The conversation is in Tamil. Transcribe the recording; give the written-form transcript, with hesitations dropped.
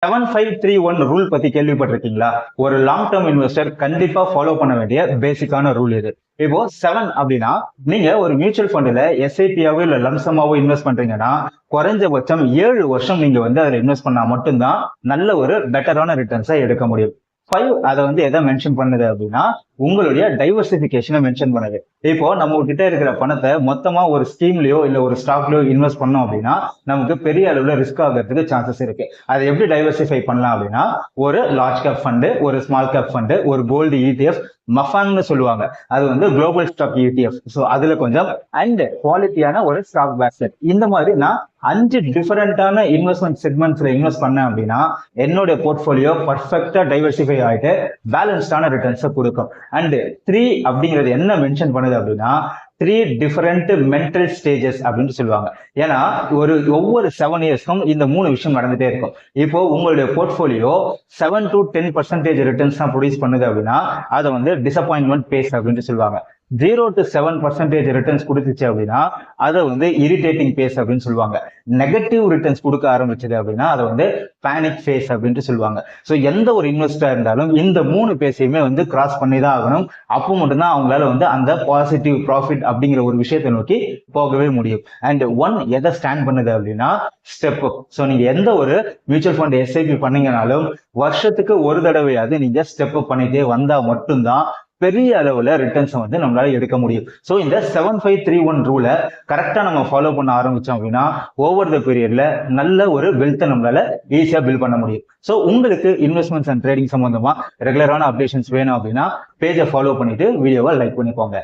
7531 ரூல் பத்தி கேள்விப்பட்டிருக்கீங்களா? ஒரு லாங் டேர்ம் இன்வெஸ்டர் கண்டிப்பா ஃபாலோ பண்ண வேண்டிய பேசிக்கான ரூல் இது. இப்போ 7 அப்படின்னா நீங்க ஒரு மியூச்சுவல் ஃபண்ட்ல எஸ்ஐபியாவோ இல்ல லம்சமாவோ இன்வெஸ்ட் பண்றீங்கன்னா குறைஞ்சபட்சம் 7 வருஷம் நீங்க வந்து அதுல இன்வெஸ்ட் பண்ணா மட்டும்தான் நல்ல ஒரு பெட்டரான ரிட்டர்ன்ஸை எடுக்க முடியும். 5 அதை வந்து எதை மென்ஷன் பண்ணுது அப்படின்னா உங்களுடைய டைவர்சிபிகேஷனை மென்ஷன் பண்ணுது. இப்போ நம்ம கிட்ட இருக்கிற பணத்தை மொத்தமா ஒரு ஸ்கீம்லயோ இல்ல ஒரு ஸ்டாக்லயோ இன்வெஸ்ட் பண்ணோம் அப்படின்னா நமக்கு பெரிய அளவுல ரிஸ்க் ஆகிறதுக்கு சான்சஸ் இருக்கு. அதை எப்படி டைவர்சிஃபை பண்ணலாம் அப்படின்னா ஒரு லார்ஜ் கேப் ஃபண்டு, ஒரு ஸ்மால் கேப் ஃபண்டு, ஒரு கோல்டு இடிஎஃப், மஃபாங்னு சொல்லுவாங்க, அது வந்து குளோபல் ஸ்டாக் இடிஎஃப். ஸோ அதுல கொஞ்சம் அண்ட் குவாலிட்டியான ஒரு ஸ்டாக் பேஸ்கெட், இந்த மாதிரி நான் 5 டிஃபரெண்டான இன்வெஸ்ட்மெண்ட் செக்மெண்ட்ஸ்ல இன்வெஸ்ட் பண்ணேன் அப்படின்னா என்னோட போர்ட்போலியோ பர்ஃபெக்டா டைவர்சிஃபை ஆயிட்டு பேலன்ஸ்டான ரிட்டர்ன்ஸை கொடுக்கும். அண்ட் 3 அப்படிங்கிறது என்ன மென்ஷன் பண்ணுது அப்படின்னா 3 டிஃபரெண்ட் மென்டல் ஸ்டேஜஸ் அப்படின்னு சொல்லுவாங்க. ஏன்னா ஒவ்வொரு 7 இயர்ஸ்க்கும் இந்த 3 விஷயம் நடந்துட்டே இருக்கும். இப்போ உங்களுடைய போர்ட்போலியோ 7 to 10% ரிட்டர்ன்ஸ் தான் ப்ரொடியூஸ் பண்ணுது அப்படின்னா அதை வந்து டிசப்பாயின்மெண்ட் பேஸ் அப்படின்னு சொல்லுவாங்க. 0 to 7% ரிட்டர்ன்ஸ் கொடுத்துச்சு அப்படின்னா அதை வந்து இரிட்டேட்டிங் பேஸ் அப்படின்னு சொல்லுவாங்க. நெகட்டிவ் ரிட்டர்ன்ஸ் கொடுக்க ஆரம்பிச்சது அப்படின்னா அதை வந்து பேனிக் ஃபேஸ் அப்படின்ட்டு சொல்லுவாங்க. ஸோ எந்த ஒரு இன்வெஸ்டரா இருந்தாலும் இந்த 3 பேஸையுமே வந்து கிராஸ் பண்ணி தான் ஆகணும். அப்போ மட்டும்தான் அவங்களால வந்து அந்த பாசிட்டிவ் ப்ராஃபிட் அப்படிங்கிற ஒரு விஷயத்தை நோக்கி போகவே முடியும். அண்ட் 1 எதை ஸ்டாண்ட் பண்ணுது அப்படின்னா ஸ்டெப் அப். ஸோ நீங்க எந்த ஒரு மியூச்சுவல் ஃபண்ட் எஸ்ஐபி பண்ணீங்கனாலும் வருஷத்துக்கு ஒரு தடவையாவது நீங்க ஸ்டெப் அப் பண்ணிட்டே வந்தா மட்டும்தான் பெரிய அளவுல ரிட்டர்ன்ஸ் வந்து நம்மளால எடுக்க முடியும். ஸோ இந்த 7531 ரூலை கரெக்டா நம்ம ஃபாலோ பண்ண ஆரம்பிச்சோம் அப்படின்னா ஓவர் த பீரியட்ல நல்ல ஒரு வெல்த்தை நம்மளால ஈஸியா பில்ட் பண்ண முடியும். ஸோ உங்களுக்கு இன்வெஸ்ட்மெண்ட்ஸ் அண்ட் ட்ரேடிங் சம்பந்தமா ரெகுலரான அப்டேஷன்ஸ் வேணும் அப்படின்னா பேஜை ஃபாலோ பண்ணிட்டு வீடியோவை லைக் பண்ணிக்கோங்க.